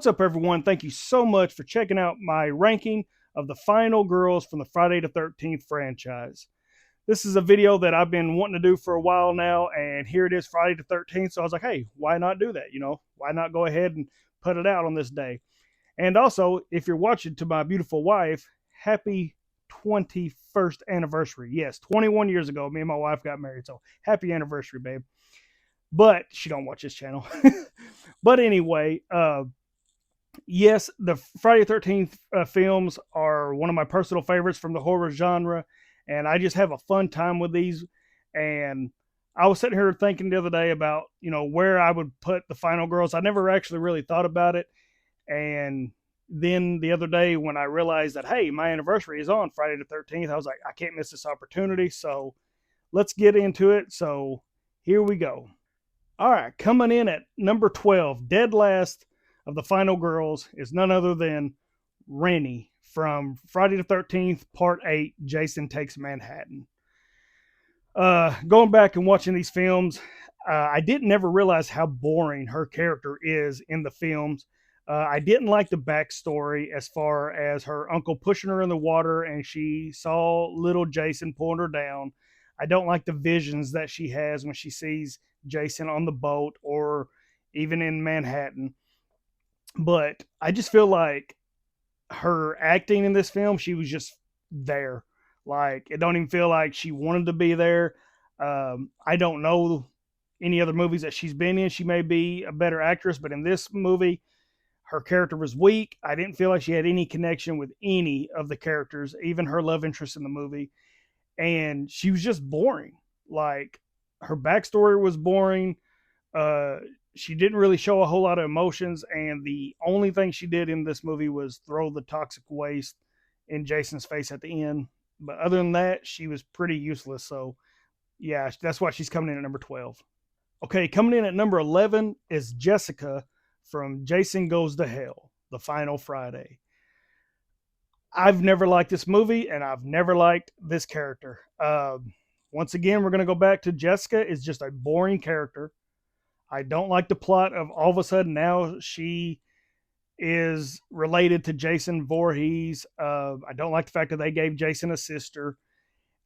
What's up, everyone? Thank you so much for checking out my ranking of the final girls from the Friday the 13th franchise. This is a video that I've been wanting to do for a while now, and here it is, Friday the 13th. So I was like, hey, why not do that? Why not go ahead and put it out on this day? And also, if you're watching, to my beautiful wife, happy 21st anniversary. Yes, 21 years ago, me and my wife got married. So happy anniversary, babe. But she don't watch this channel. But anyway, yes, the Friday the 13th films are one of my personal favorites from the horror genre, and I just have a fun time with these. And I was sitting here thinking the other day about, where I would put the final girls. I never actually really thought about it. And then the other day when I realized that, hey, my anniversary is on Friday the 13th, I was like, I can't miss this opportunity. So let's get into it. So here we go. All right, coming in at number 12, dead last of the final girls, is none other than Rennie from Friday the 13th, Part 8, Jason Takes Manhattan. Going back and watching these films, I didn't never realize how boring her character is in the films. I didn't like the backstory as far as her uncle pushing her in the water and she saw little Jason pulling her down. I don't like the visions that she has when she sees Jason on the boat or even in Manhattan. But I just feel like her acting in this film, she was just there. Like, it don't even feel like she wanted to be there. I don't know any other movies that she's been in. She may be a better actress, but in this movie, her character was weak. I didn't feel like she had any connection with any of the characters, even her love interest in the movie. And she was just boring. Like, her backstory was boring. She didn't really show a whole lot of emotions, and the only thing she did in this movie was throw the toxic waste in Jason's face at the end. But other than that, she was pretty useless. So, yeah, that's why she's coming in at number 12. Okay, coming in at number 11 is Jessica from Jason Goes to Hell, The Final Friday. I've never liked this movie, and I've never liked this character. Once again, we're going to go back to Jessica is just a boring character. I don't like the plot of all of a sudden now she is related to Jason Voorhees. I don't like the fact that they gave Jason a sister.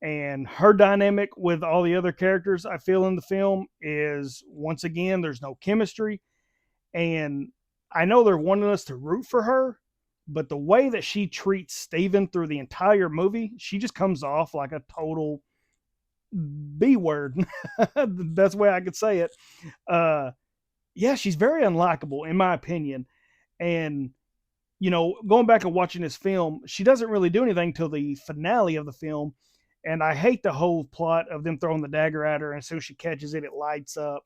And her dynamic with all the other characters I feel in the film is, once again, there's no chemistry. And I know they're wanting us to root for her, but the way that she treats Steven through the entire movie, she just comes off like a total B word. That's the way I could say it. Yeah, she's very unlikable in my opinion. And, going back and watching this film, she doesn't really do anything till the finale of the film. And I hate the whole plot of them throwing the dagger at her, and as soon as she catches it, it lights up.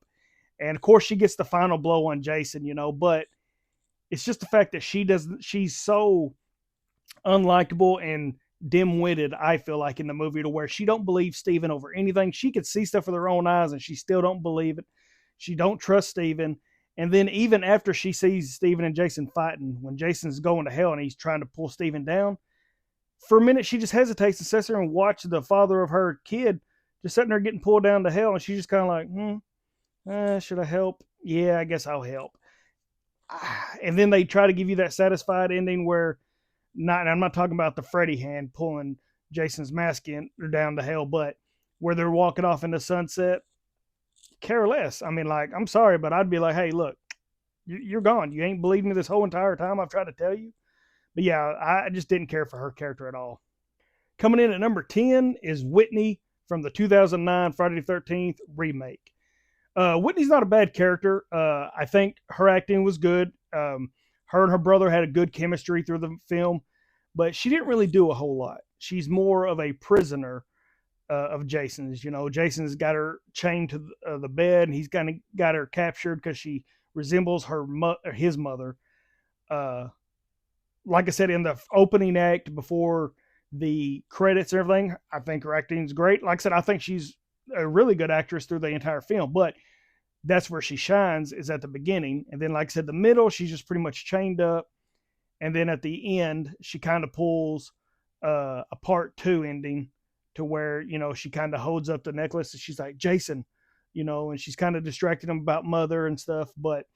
And of course she gets the final blow on Jason, but it's just the fact that she's so unlikable and dim-witted, I feel like, in the movie, to where she don't believe Steven over anything. She could see stuff with her own eyes and she still don't believe it. She don't trust Steven. And then even after she sees Steven and Jason fighting, when Jason's going to hell and he's trying to pull Steven down, for a minute she just hesitates and sits there and watches the father of her kid just sitting there getting pulled down to hell, and she's just kind of like, should I help? Yeah, I guess I'll help. And then they try to give you that satisfied ending where, I'm not talking about the Freddy hand pulling Jason's mask in or down to hell, but where they're walking off in the sunset. Care less. I mean, like, I'm sorry, but I'd be like, hey, look, you're gone. You ain't believed me this whole entire time I've tried to tell you. But yeah, I just didn't care for her character at all. Coming in at number 10 is Whitney from the 2009 Friday the 13th remake. Whitney's not a bad character. I think her acting was good. Her and her brother had a good chemistry through the film, but she didn't really do a whole lot. She's more of a prisoner of Jason's. Jason's got her chained to the bed, and he's kind of got her captured because she resembles his mother. Like I said, in the opening act before the credits and everything, I think her acting is great. Like I said, I think she's a really good actress through the entire film, but that's where she shines, is at the beginning. And then, like I said, the middle, she's just pretty much chained up. And then at the end, she kind of pulls a part 2 ending to where, she kind of holds up the necklace and she's like, Jason, and she's kind of distracting him about mother and stuff. But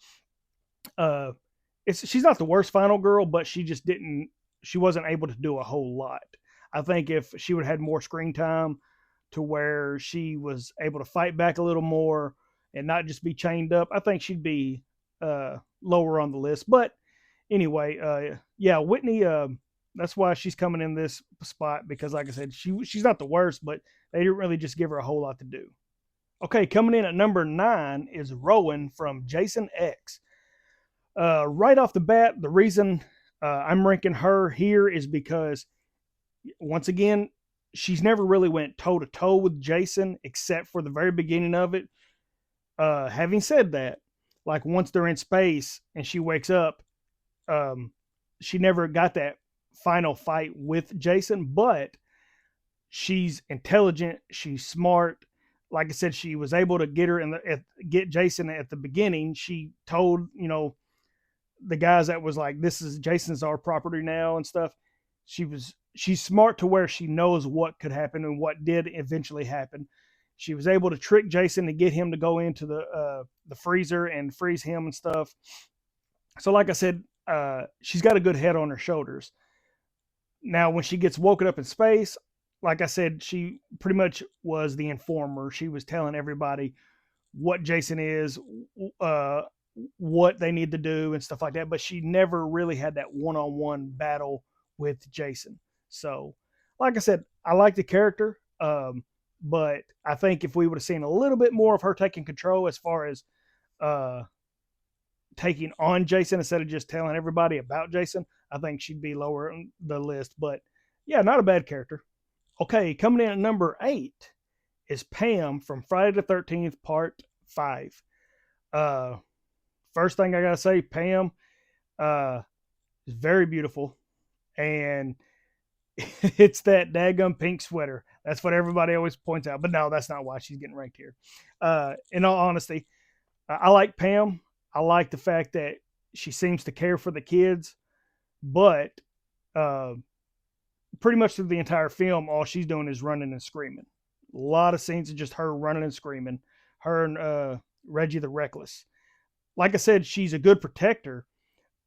she's not the worst final girl, but she wasn't able to do a whole lot. I think if she would have had more screen time to where she was able to fight back a little more and not just be chained up, I think she'd be lower on the list. But anyway, yeah, Whitney. That's why she's coming in this spot because, like I said, she's not the worst, but they didn't really just give her a whole lot to do. Okay, coming in at number 9 is Rowan from Jason X. Right off the bat, the reason I'm ranking her here is because, once again, she's never really went toe to toe with Jason except for the very beginning of it. Having said that, like once they're in space and she wakes up, um, she never got that final fight with Jason, but she's intelligent, she's smart. Like I said, she was able to get her get Jason at the beginning. She told the guys that was like, this is Jason's our property now and stuff. She's smart to where she knows what could happen and what did eventually happen. She was able to trick Jason to get him to go into the freezer and freeze him and stuff. So like I said, she's got a good head on her shoulders. Now when she gets woken up in space, like I said, she pretty much was the informer. She was telling everybody what Jason is, uh, what they need to do, and stuff like that. But she never really had that one-on-one battle with Jason. So, like I said, I like the character, but I think if we would have seen a little bit more of her taking control as far as uh, taking on Jason instead of just telling everybody about Jason, I think she'd be lower on the list. But yeah, not a bad character. Okay, coming in at number 8 is Pam from Friday the 13th, Part 5. Uh, First thing I gotta say, Pam is very beautiful, and it's that daggum pink sweater. That's what everybody always points out. But no, that's not why she's getting ranked here. In all honesty, I like Pam. I like the fact that she seems to care for the kids, but uh, pretty much through the entire film, all she's doing is running and screaming. A lot of scenes of just her running and screaming. Her and Reggie the Reckless. Like I said, she's a good protector,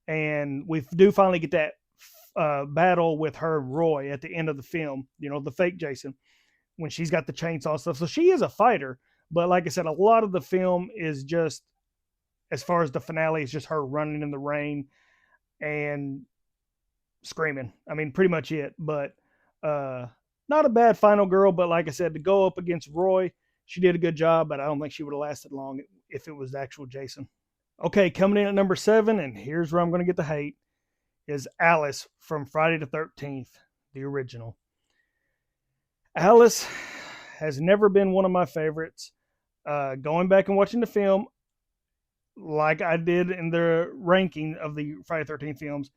and we do finally get that battle with her and Roy at the end of the film. The fake Jason, when she's got the chainsaw stuff. So she is a fighter, but like I said, a lot of the film is just, as far as the finale, is just her running in the rain and screaming. I mean, pretty much it. But not a bad final girl. But like I said, to go up against Roy, she did a good job. But I don't think she would have lasted long if it was the actual Jason. Okay, coming in at number 7, and here's where I'm going to get the hate, is Alice from Friday the 13th, the original. Alice has never been one of my favorites. Going back and watching the film, like I did in the ranking of the Friday the 13th films,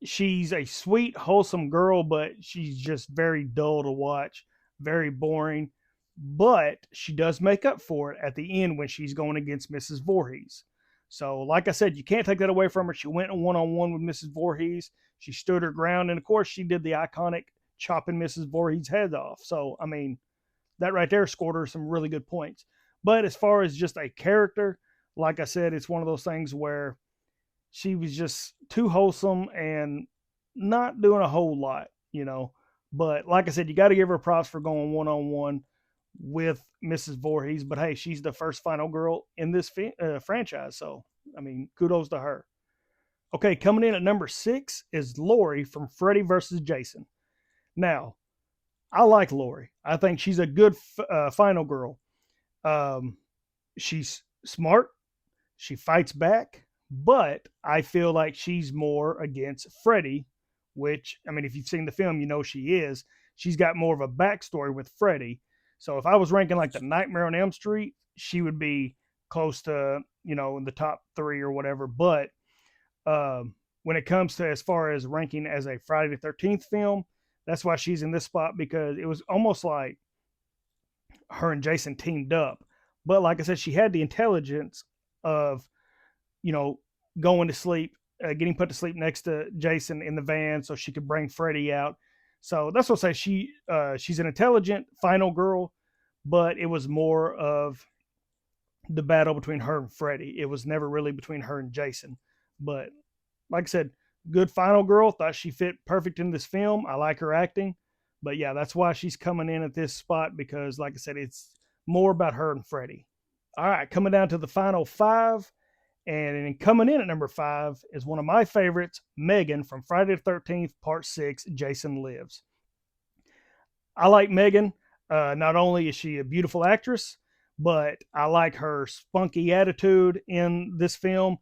she's a sweet, wholesome girl, but she's just very dull to watch, very boring. But she does make up for it at the end when she's going against Mrs. Voorhees. So, like I said, you can't take that away from her. She went one-on-one with Mrs. Voorhees. She stood her ground, and of course, she did the iconic chopping Mrs. Voorhees' head off. So, I mean, that right there scored her some really good points. But as far as just a character, like I said, it's one of those things where she was just too wholesome and not doing a whole lot. But like I said, you got to give her props for going one-on-one with Mrs. Voorhees. But hey, she's the first final girl in this franchise. So, I mean, kudos to her. Okay, coming in at number 6 is Lori from Freddy vs. Jason. Now, I like Lori. I think she's a good final girl. She's smart. She fights back. But I feel like she's more against Freddy, which, I mean, if you've seen the film, you know she is. She's got more of a backstory with Freddy. So if I was ranking like the Nightmare on Elm Street, she would be close to, in the top 3 or whatever. But when it comes to as far as ranking as a Friday the 13th film, that's why she's in this spot, because it was almost like her and Jason teamed up. But like I said, she had the intelligence of, going to sleep, getting put to sleep next to Jason in the van so she could bring Freddy out. So that's what I say. She's an intelligent final girl, but it was more of the battle between her and Freddy. It was never really between her and Jason. But like I said, good final girl. Thought she fit perfect in this film. I like her acting. But yeah, that's why she's coming in at this spot because, like I said, it's more about her and Freddie. All right, coming down to the final five. And coming in at number five is one of my favorites, Megan from Friday the 13th, Part 6, Jason Lives. I like Megan. Not only is she a beautiful actress, but I like her spunky attitude in this film.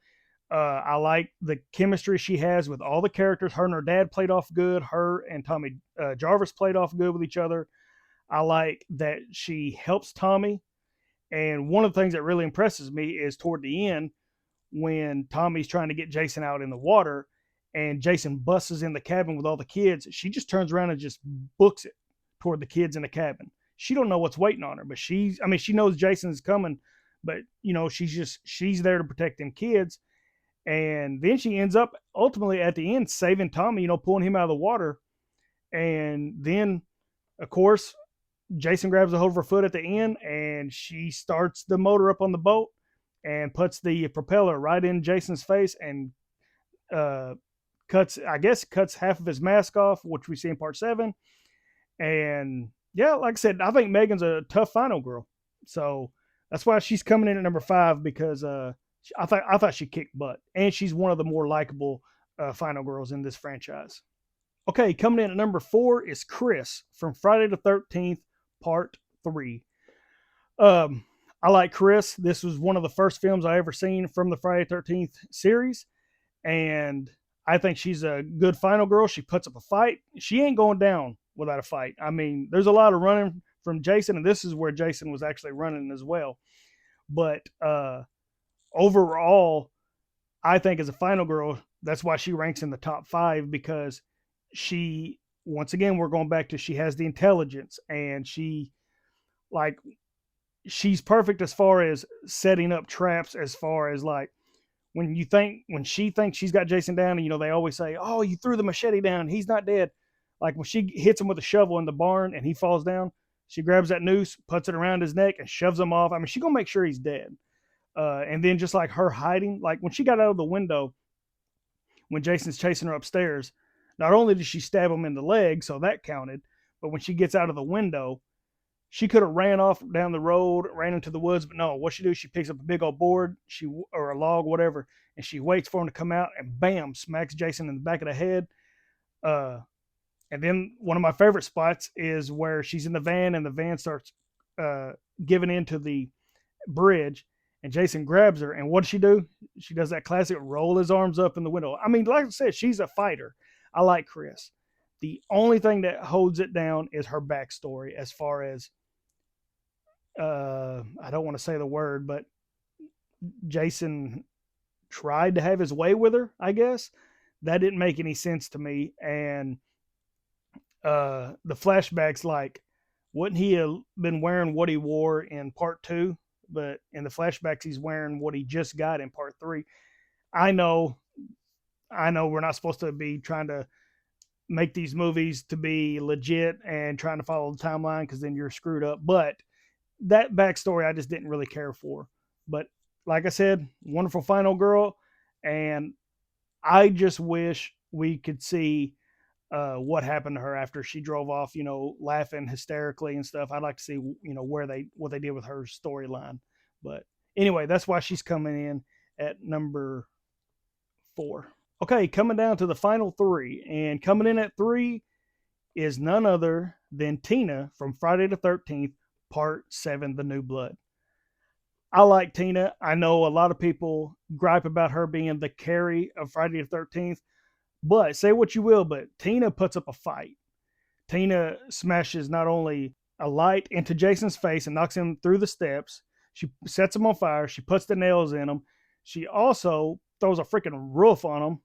I like the chemistry she has with all the characters. Her and her dad played off good. Her and Tommy Jarvis played off good with each other. I like that she helps Tommy. And one of the things that really impresses me is toward the end when Tommy's trying to get Jason out in the water and Jason busts in the cabin with all the kids. She just turns around and just books it toward the kids in the cabin. She don't know what's waiting on her, but she knows Jason's coming, but she's there to protect them kids. And then she ends up ultimately at the end saving Tommy, pulling him out of the water. And then, of course, Jason grabs a hold of her foot at the end and she starts the motor up on the boat and puts the propeller right in Jason's face and uh, cuts half of his mask off, which we see in part 7. And yeah, like I said, I think Megan's a tough final girl. So that's why she's coming in at number 5 because I thought she kicked butt. And she's one of the more likable final girls in this franchise. Okay, coming in at number 4 is Chris from Friday the 13th, Part 3. Um, I like Chris. This was one of the first films I ever seen from the Friday the 13th series. And I think she's a good final girl. She puts up a fight. She ain't going down without a fight. I mean, there's a lot of running from Jason, and this is where Jason was actually running as well. But overall, I think as a final girl, that's why she ranks in the top 5 because she, once again, we're going back to she has the intelligence and like she's perfect as far as setting up traps, as far as like when she thinks she's got Jason down, and they always say, "Oh, you threw the machete down, he's not dead." Like when she hits him with a shovel in the barn and he falls down, she grabs that noose, puts it around his neck, and shoves him off. I mean, she's gonna make sure he's dead. And then just like her hiding, like when she got out of the window, when Jason's chasing her upstairs, not only did she stab him in the leg, so that counted, but when she gets out of the window, she could have ran off down the road, ran into the woods, but no. What she do? She picks up a big old board, or a log, whatever, and she waits for him to come out, and bam, smacks Jason in the back of the head. Uh, and then one of my favorite spots is where she's in the van, and the van starts giving into the bridge, and Jason grabs her, and what does she do? She does that classic roll his arms up in the window. I mean, like I said, she's a fighter. I like Chris. The only thing that holds it down is her backstory, as far as I don't want to say the word, but Jason tried to have his way with her, I guess. That didn't make any sense to me. And the flashbacks, like, wouldn't he have been wearing what he wore in part 2? But in the flashbacks, he's wearing what he just got in part 3. I know we're not supposed to be trying to make these movies to be legit and trying to follow the timeline because then you're screwed up. But that backstory I just didn't really care for. But like I said, wonderful final girl. And I just wish we could see what happened to her after she drove off, laughing hysterically and stuff. I'd like to see, what they did with her storyline. But anyway, that's why she's coming in at number 4. Okay, coming down to the final 3. And coming in at 3 is none other than Tina from Friday the 13th, Part 7, The New Blood. I like Tina. I know a lot of people gripe about her being the Carrie of Friday the 13th, but say what you will, but Tina puts up a fight. Tina smashes not only a light into Jason's face and knocks him through the steps, she sets him on fire, she puts the nails in him. She also throws a freaking roof on him,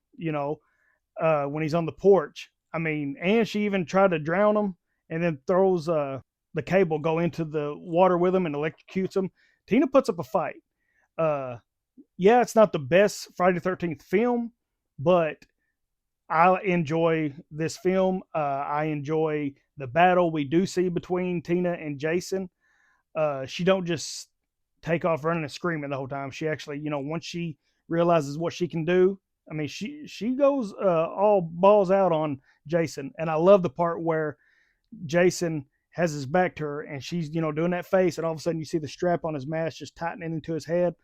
when he's on the porch. I mean, and she even tried to drown him and then throws the cable go into the water with him and electrocutes him. Tina puts up a fight. Yeah, it's not the best Friday the 13th film, but I enjoy this film. I enjoy the battle we do see between Tina and Jason. She don't just take off running and screaming the whole time. She actually, once she realizes what she can do, I mean, she goes all balls out on Jason, and I love the part where Jason has his back to her, and she's doing that face, and all of a sudden you see the strap on his mask just tightening into his head.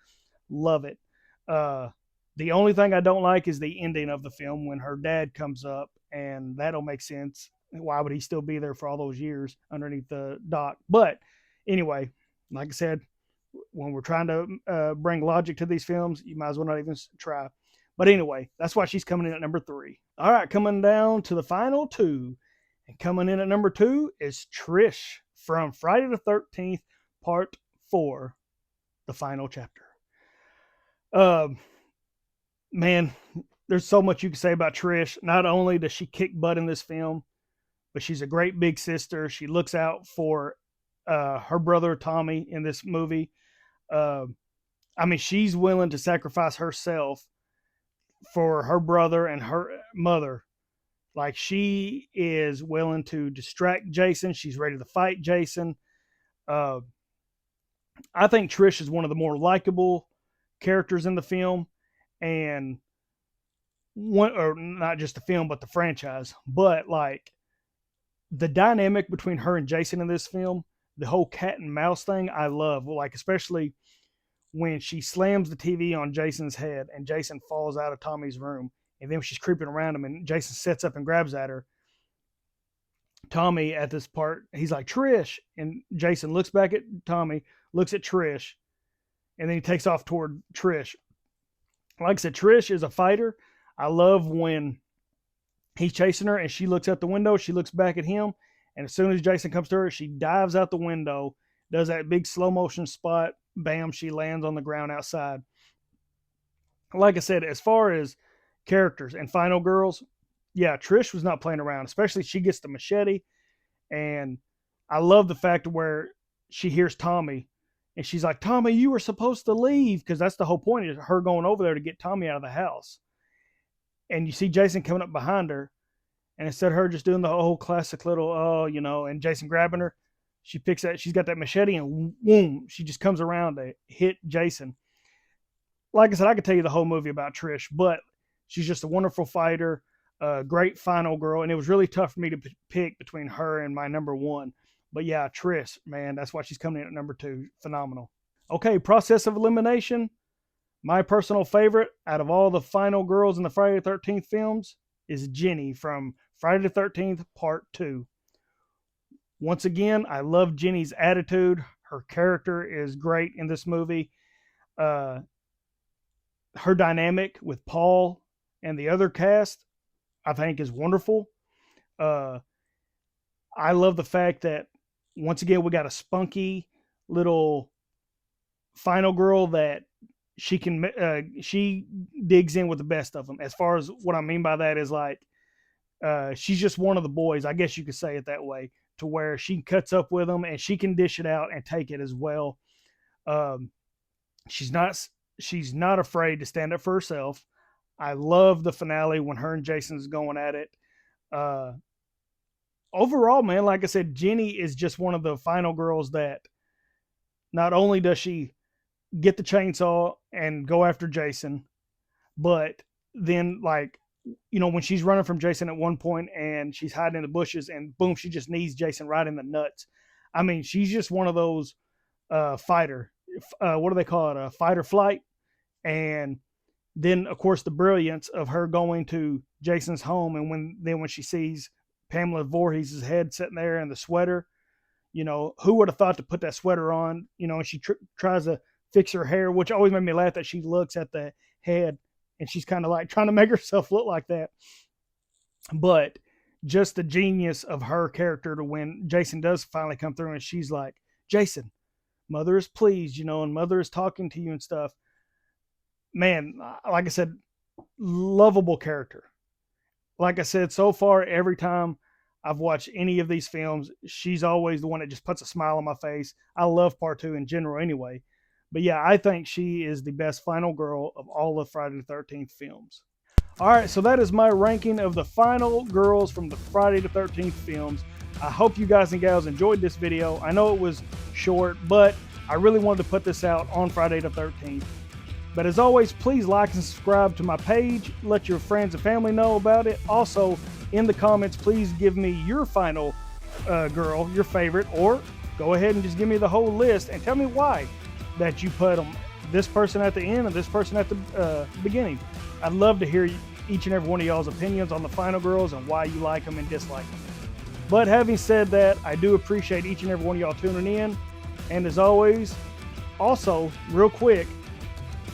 Love it. Uh, the only thing I don't like is the ending of the film when her dad comes up, and that'll make sense. Why would he still be there for all those years underneath the dock? But anyway, like I said, when we're trying to bring logic to these films, you might as well not even try. But anyway, that's why she's coming in at number 3. All right, coming down to the final 2. And coming in at number 2 is Trish from Friday the 13th, Part 4, the final chapter. Man, there's so much you can say about Trish. Not only does she kick butt in this film, but she's a great big sister. She looks out for her brother Tommy in this movie. I mean, she's willing to sacrifice herself for her brother and her mother. Like, she is willing to distract Jason. She's ready to fight Jason. I think Trish is one of the more likable characters in the film, and or not just the film, but the franchise. But like, the dynamic between her and Jason in this film, the whole cat and mouse thing, I love. Like, especially when she slams the TV on Jason's head and Jason falls out of Tommy's room, and then she's creeping around him and Jason sets up and grabs at her. Tommy at this part, he's like, Trish, and Jason looks back at Tommy, looks at Trish, and then he takes off toward Trish. Like I said, Trish is a fighter. I love when he's chasing her and she looks out the window, she looks back at him, and as soon as Jason comes to her, she dives out the window, does that big slow motion spot, bam, she lands on the ground outside. Like I said, as far as characters and final girls, yeah, Trish was not playing around, especially she gets the machete, and I love the fact where she hears Tommy, and she's like, Tommy, you were supposed to leave, because that's the whole point, is her going over there to get Tommy out of the house. And you see Jason coming up behind her, and instead of her just doing the whole classic little, and Jason grabbing her, she picks that, she's got that machete, and boom, she just comes around to hit Jason. Like I said, I could tell you the whole movie about Trish, but she's just a wonderful fighter, a great final girl, and it was really tough for me to pick between her and my number 1. But yeah, Trish, man, that's why she's coming in at number 2. Phenomenal. Okay, process of elimination. My personal favorite out of all the final girls in the Friday the 13th films is Jenny from Friday the 13th, Part 2. Once again, I love Jenny's attitude. Her character is great in this movie. Her dynamic with Paul and the other cast, I think, is wonderful. I love the fact that, once again, we got a spunky little final girl that she digs in with the best of them. As far as what I mean by that is, like, she's just one of the boys, I guess you could say it that way, to where she cuts up with them and she can dish it out and take it as well. She's not afraid to stand up for herself. I love the finale when her and Jason's going at it. Overall, man, like I said, Jenny is just one of the final girls that not only does she get the chainsaw and go after Jason, but then, like, when she's running from Jason at one point and she's hiding in the bushes and boom, she just knees Jason right in the nuts. I mean, she's just one of those fighter. What do they call it? A fight or flight. And then, of course, the brilliance of her going to Jason's home, and when she sees Pamela Voorhees' head sitting there in the sweater, who would have thought to put that sweater on? And she tries to fix her hair, which always made me laugh, that she looks at the head and she's kind of like trying to make herself look like that. But just the genius of her character, to when Jason does finally come through and she's like, Jason, mother is pleased, and mother is talking to you and stuff. Man, like I said, lovable character. Like I said, so far, every time I've watched any of these films, she's always the one that just puts a smile on my face. I love Part 2 in general anyway. But yeah, I think she is the best final girl of all of Friday the 13th films. All right, so that is my ranking of the final girls from the Friday the 13th films. I hope you guys and gals enjoyed this video. I know it was short, but I really wanted to put this out on Friday the 13th. But as always, please like and subscribe to my page. Let your friends and family know about it. Also, in the comments, please give me your final girl, your favorite, or go ahead and just give me the whole list and tell me why that you put them, this person at the end and this person at the beginning. I'd love to hear each and every one of y'all's opinions on the final girls and why you like them and dislike them. But having said that, I do appreciate each and every one of y'all tuning in. And as always, also, real quick,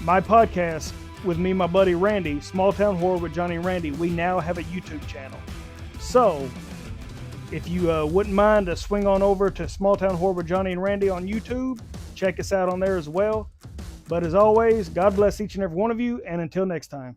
my podcast with me and my buddy Randy, Small Town Horror with Johnny and Randy, we now have a YouTube channel. So, if you wouldn't mind to swing on over to Small Town Horror with Johnny and Randy on YouTube, check us out on there as well. But as always, God bless each and every one of you, and until next time.